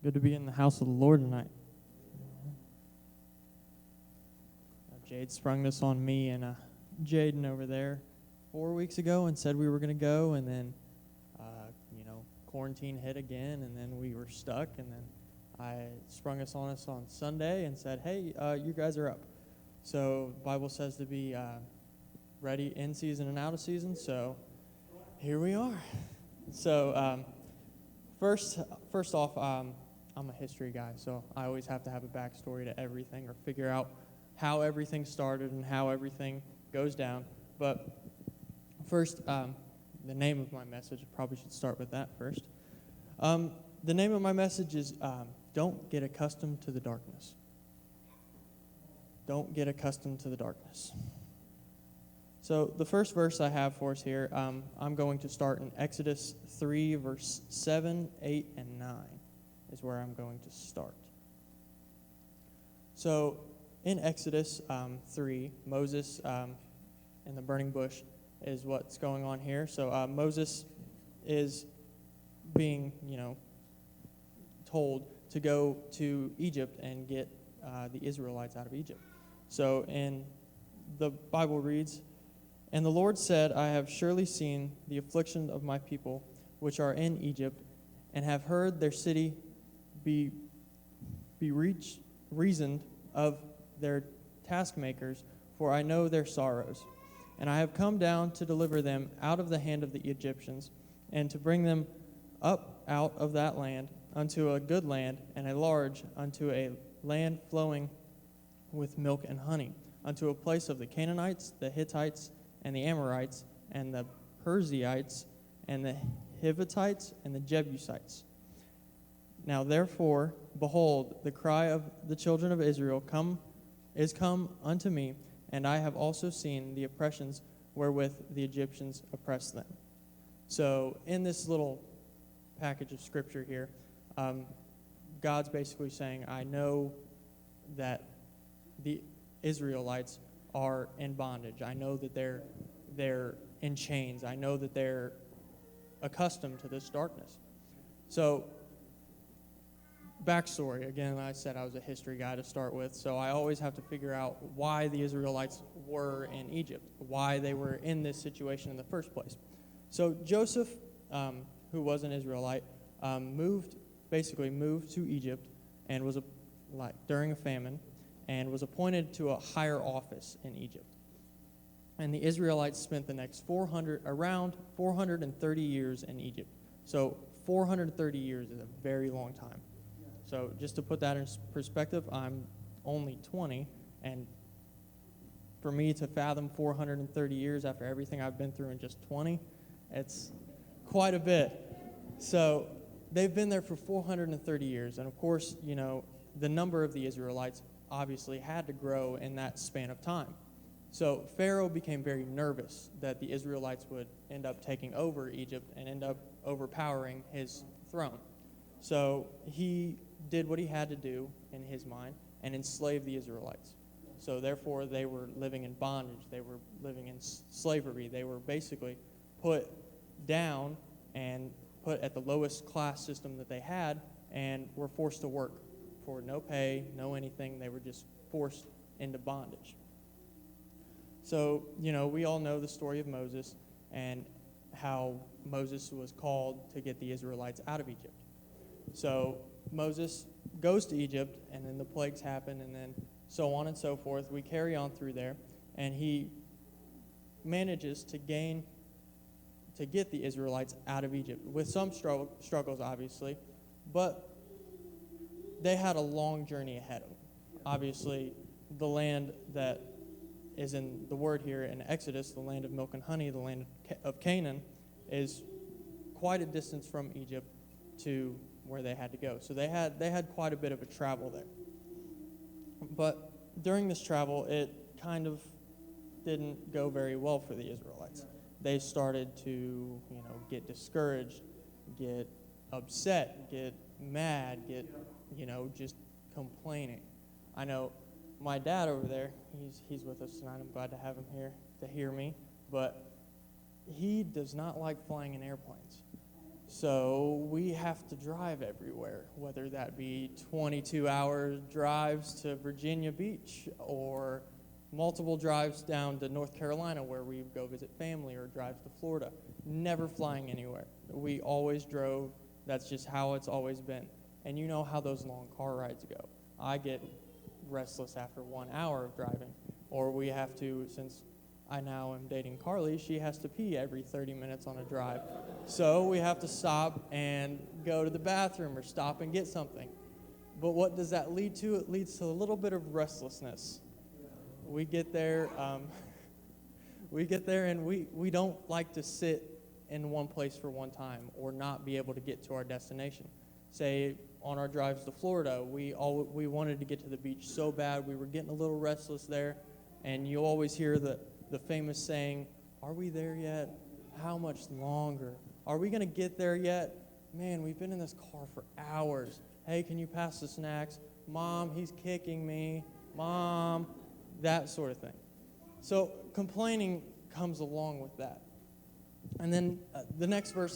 Good to be in the house of the Lord tonight. Jade sprung this on me and Jaden over there 4 weeks ago and said we were going to go, and then, quarantine hit again, and then we were stuck, and then I sprung us on Sunday and said, hey, you guys are up. So the Bible says to be ready in season and out of season, so here we are. So first off, I'm a history guy, so I always have to have a backstory to everything or figure out how everything started and how everything goes down. But first, the name of my message, I probably should start with that first. The name of my message is Don't Get Accustomed to the Darkness. Don't get accustomed to the darkness. So the first verse I have for us here, I'm going to start in Exodus 3, verse 7, 8, and 9 is where I'm going to start. So in Exodus 3, Moses in the burning bush is what's going on here. So Moses is being, told to go to Egypt and get the Israelites out of Egypt. So in the Bible reads, "And the Lord said, I have surely seen the affliction of my people which are in Egypt, and have heard their city be reasoned of their taskmakers, for I know their sorrows. And I have come down to deliver them out of the hand of the Egyptians, and to bring them up out of that land unto a good land, and a large, unto a land flowing with milk and honey, unto a place of the Canaanites, the Hittites, and the Amorites, and the Perizzites, and the Hivitites, and the Jebusites. Now therefore, behold, the cry of the children of Israel is come unto me, and I have also seen the oppressions wherewith the Egyptians oppress them." So in this little package of scripture here, God's basically saying, I know that the Israelites are in bondage. I know that they're in chains. I know that they're accustomed to this darkness. So backstory, again, I said I was a history guy to start with, so I always have to figure out why the Israelites were in Egypt, why they were in this situation in the first place. So Joseph, who was an Israelite, moved to Egypt and was during a famine, and was appointed to a higher office in Egypt. And the Israelites spent the next around 430 years in Egypt. So 430 years is a very long time. So just to put that in perspective, I'm only 20, and for me to fathom 430 years after everything I've been through in just 20, it's quite a bit. So they've been there for 430 years, and of course, the number of the Israelites obviously had to grow in that span of time. So Pharaoh became very nervous that the Israelites would end up taking over Egypt and end up overpowering his throne. So he did what he had to do in his mind and enslaved the Israelites. So therefore, they were living in bondage. They were living in slavery. They were basically put down and put at the lowest class system that they had, and were forced to work for no pay, no anything. They were just forced into bondage. So, we all know the story of Moses and how Moses was called to get the Israelites out of Egypt. So Moses goes to Egypt, and then the plagues happen, and then so on and so forth. We carry on through there, and he manages to get the Israelites out of Egypt, with some struggles, obviously, but they had a long journey ahead of them. Obviously, the land that is in the word here in Exodus, the land of milk and honey, the land of Canaan, is quite a distance from Egypt to where they had to go. So they had quite a bit of a travel there. But during this travel, it kind of didn't go very well for the Israelites. They started to, get discouraged, get upset, get mad, get, just complaining. I know my dad over there, he's with us tonight. I'm glad to have him here to hear me. But he does not like flying in airplanes. So we have to drive everywhere, whether that be 22-hour drives to Virginia Beach or multiple drives down to North Carolina where we go visit family, or drives to Florida. Never flying anywhere. We always drove. That's just how it's always been. And you know how those long car rides go. I get restless after 1 hour of driving. Or we have to, since I now am dating Carly, she has to pee every 30 minutes on a drive. So we have to stop and go to the bathroom or stop and get something. But what does that lead to? It leads to a little bit of restlessness. We get there, and we don't like to sit in one place for one time or not be able to get to our destination. Say on our drives to Florida, we wanted to get to the beach so bad. We were getting a little restless there, and you always hear the famous saying, "Are we there yet? How much longer? Are we going to get there yet? Man, we've been in this car for hours. Hey, can you pass the snacks? Mom, he's kicking me. Mom," that sort of thing. So complaining comes along with that. And then the next verse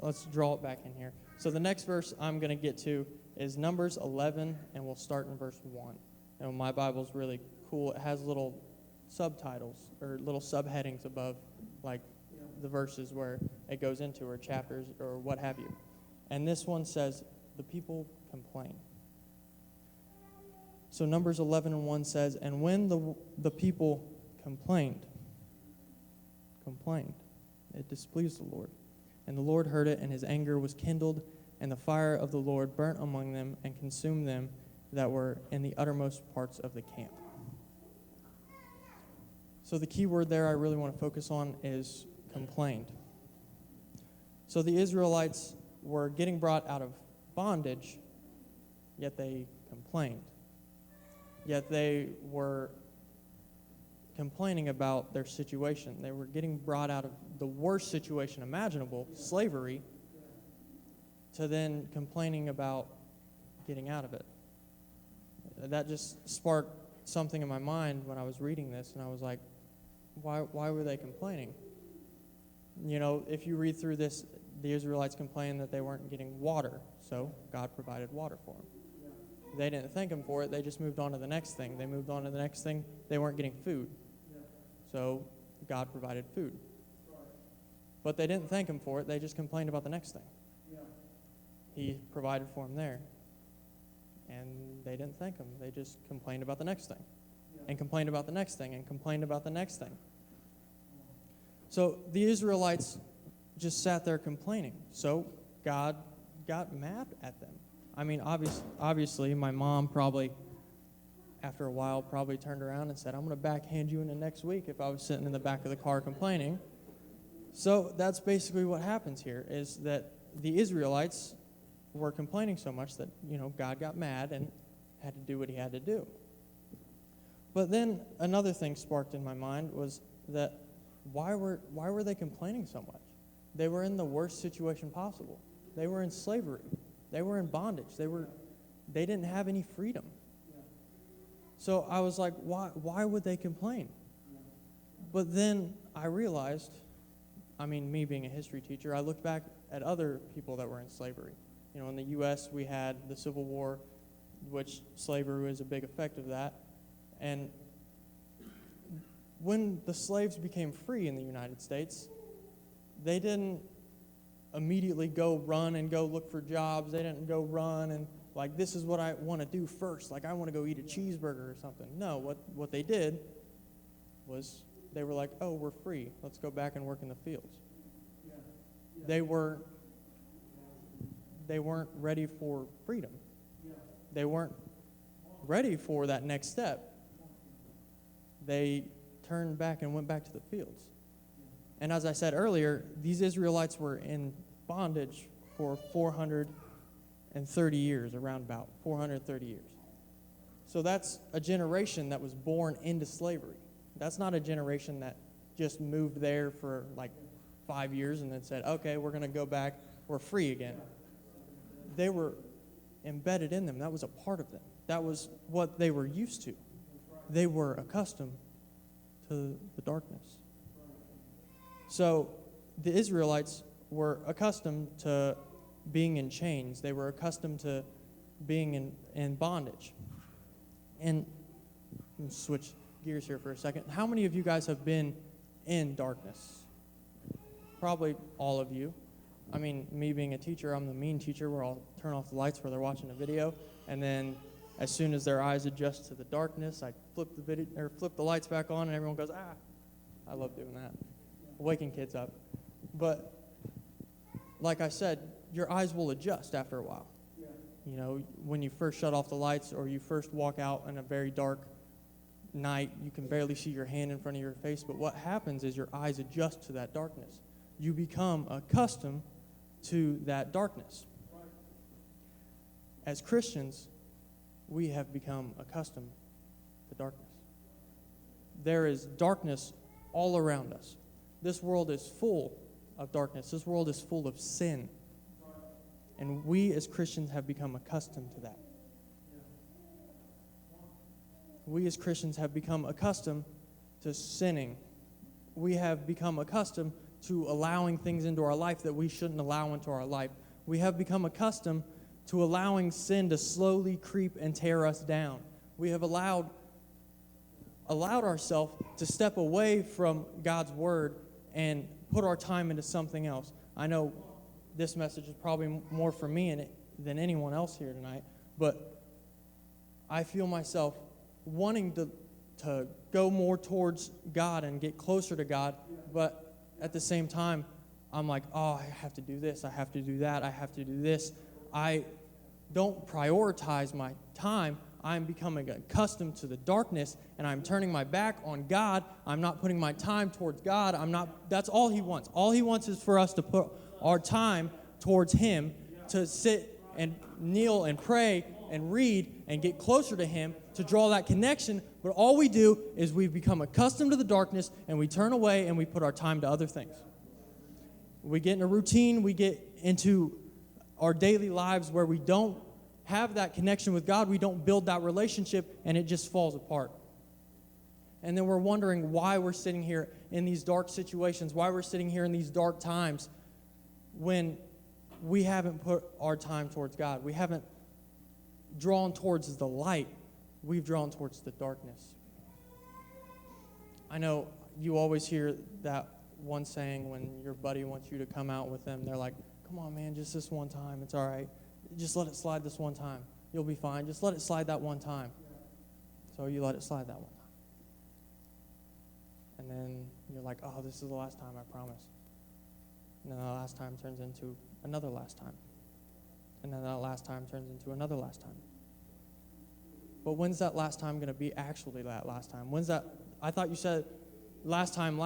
let's draw it back in here. So the next verse I'm going to get to is Numbers 11, and we'll start in verse 1. And my Bible's really cool. It has little subtitles or little subheadings above, like the verses where it goes into, or chapters or what have you. And this one says, the people complain. So Numbers 11:1 says, "And when the people complained, it displeased the Lord. And the Lord heard it, and his anger was kindled, and the fire of the Lord burnt among them and consumed them that were in the uttermost parts of the camp." So the key word there I really want to focus on is complained. So the Israelites were getting brought out of bondage, yet they complained. Yet they were complaining about their situation. They were getting brought out of the worst situation imaginable, slavery, to then complaining about getting out of it. That just sparked something in my mind when I was reading this, and I was like, why were they complaining? You know, if you read through this, the Israelites complained that they weren't getting water, so God provided water for them. They didn't thank him for it. They just moved on to the next thing. They moved on to the next thing. They weren't getting food, so God provided food. But they didn't thank him for it. They just complained about the next thing. He provided for them there, and they didn't thank him. They just complained about the next thing, and complained about the next thing, and complained about the next thing. So the Israelites just sat there complaining. So God got mad at them. I mean, obviously, my mom probably, after a while, probably turned around and said, "I'm going to backhand you in the next week," if I was sitting in the back of the car complaining. So that's basically what happens here, is that the Israelites were complaining so much that, God got mad and had to do what he had to do. But then another thing sparked in my mind was that why were they complaining so much? They were in the worst situation possible. They were in slavery. They were in bondage. They didn't have any freedom. So I was like, why would they complain? But then I realized, me being a history teacher, I looked back at other people that were in slavery. In the U.S., we had the Civil War, which slavery was a big effect of that. And when the slaves became free in the United States, they didn't immediately go run and go look for jobs. They didn't go run and, this is what I want to do first. I want to go eat a cheeseburger or something. No, what they did was they were like, "Oh, we're free. Let's go back and work in the fields." They weren't ready for freedom. They weren't ready for that next step. They turned back and went back to the fields. And as I said earlier, these Israelites were in bondage for 430 years, around about 430 years. So that's a generation that was born into slavery. That's not a generation that just moved there for 5 years and then said, "Okay, we're going to go back, we're free again." They were embedded in them. That was a part of them. That was what they were used to. They were accustomed to the darkness. So the Israelites were accustomed to being in chains. They were accustomed to being in bondage. And let's switch gears here for a second. How many of you guys have been in darkness? Probably all of you. I mean, me being a teacher, I'm the mean teacher where I'll turn off the lights where they're watching a video, and then as soon as their eyes adjust to the darkness, I flip the lights back on, and everyone goes, ah. I love doing that, waking kids up. But like I said, your eyes will adjust after a while. Yeah. You know, when you first shut off the lights or you first walk out in a very dark night, you can barely see your hand in front of your face. But what happens is your eyes adjust to that darkness. You become accustomed to that darkness. As Christians, we have become accustomed to darkness. There is darkness all around us. This world is full of darkness. This world is full of sin. And we as Christians have become accustomed to that. We as Christians have become accustomed to sinning. We have become accustomed to allowing things into our life that we shouldn't allow into our life. We have become accustomed to allowing sin to slowly creep and tear us down. We have allowed ourselves to step away from God's word and put our time into something else. I know this message is probably more for me than anyone else here tonight, but I feel myself wanting to go more towards God and get closer to God, but at the same time, I'm like, oh, I have to do this, I have to do that, I have to do this. I don't prioritize my time. I'm becoming accustomed to the darkness, and I'm turning my back on God. I'm not putting my time towards God. That's all He wants. All He wants is for us to put our time towards Him, to sit and kneel and pray and read and get closer to Him, to draw that connection. But all we do is we become accustomed to the darkness, and we turn away and we put our time to other things. We get in a routine. We get into our daily lives where we don't have that connection with God, we don't build that relationship, and it just falls apart. And then we're wondering why we're sitting here in these dark situations, why we're sitting here in these dark times when we haven't put our time towards God. We haven't drawn towards the light. We've drawn towards the darkness. I know you always hear that one saying when your buddy wants you to come out with them. They're like, come on, man, just this one time. It's all right. Just let it slide this one time. You'll be fine. Just let it slide that one time. So you let it slide that one time. And then you're like, oh, this is the last time, I promise. And then the last time turns into another last time. And then that last time turns into another last time. But when's that last time going to be actually that last time? When's that? I thought you said last time.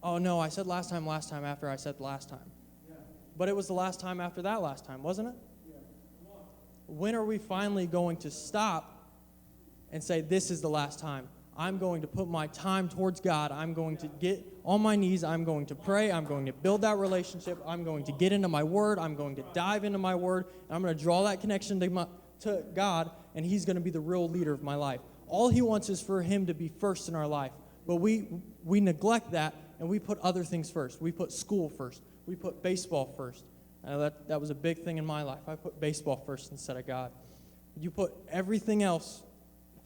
Oh, no, I said last time after I said last time. But it was the last time after that last time, wasn't it? Yeah. When are we finally going to stop and say, this is the last time? I'm going to put my time towards God. I'm going to get on my knees. I'm going to pray. I'm going to build that relationship. I'm going to get into my word. I'm going to dive into my word. And I'm going to draw that connection to God, and He's going to be the real leader of my life. All He wants is for Him to be first in our life. But we neglect that, and we put other things first. We put school first. We put baseball first. That was a big thing in my life. I put baseball first instead of God. You put everything else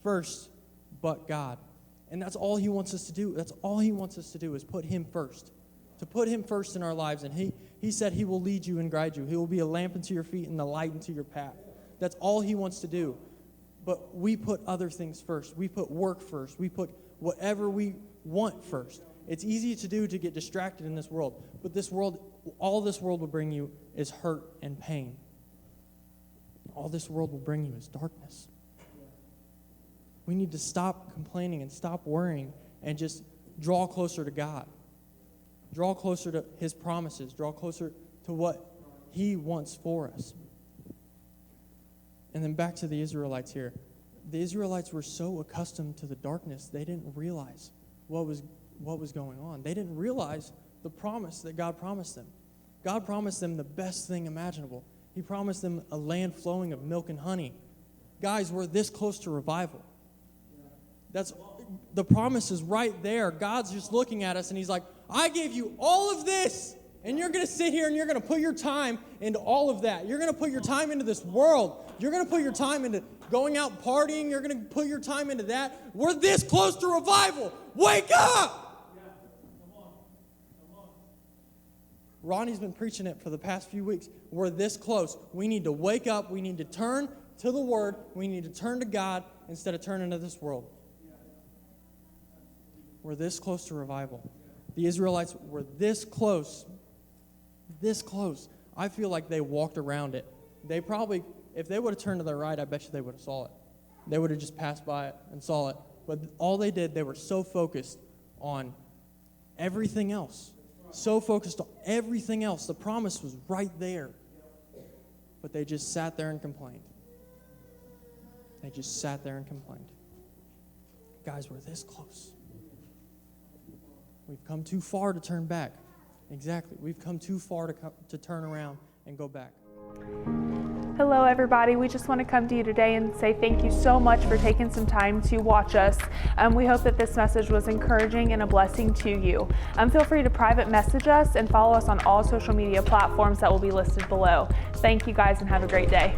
first but God. And that's all He wants us to do. That's all He wants us to do is put Him first. To put Him first in our lives. And He said He will lead you and guide you. He will be a lamp unto your feet and a light unto your path. That's all He wants to do. But we put other things first. We put work first. We put whatever we want first. It's easy to do to get distracted in this world. But this world, all this world will bring you is hurt and pain. All this world will bring you is darkness. We need to stop complaining and stop worrying and just draw closer to God. Draw closer to His promises. Draw closer to what He wants for us. And then back to the Israelites here. The Israelites were so accustomed to the darkness, they didn't realize what was going on. They didn't realize the promise that God promised them. God promised them the best thing imaginable. He promised them a land flowing of milk and honey. Guys, we're this close to revival. The promise is right there. God's just looking at us and He's like, I gave you all of this, And you're going to sit here and you're going to put your time into all of that. You're going to put your time into this world. You're going to put your time into going out partying. You're going to put your time into that. We're this close to revival. Wake up! Ronnie's been preaching it for the past few weeks. We're this close. We need to wake up. We need to turn to the Word. We need to turn to God instead of turning to this world. We're this close to revival. The Israelites were this close. This close. I feel like they walked around it. They probably, if they would have turned to their right, I bet you they would have saw it. They would have just passed by it and saw it. But all they did, they were so focused on everything else. So focused on everything else. The promise was right there. But they just sat there and complained. They just sat there and complained. Guys, we're this close. We've come too far to turn back. Exactly. We've come too far to turn around and go back. Hello, everybody. We just want to come to you today and say thank you so much for taking some time to watch us. We hope that this message was encouraging and a blessing to you. Feel free to private message us and follow us on all social media platforms that will be listed below. Thank you guys and have a great day.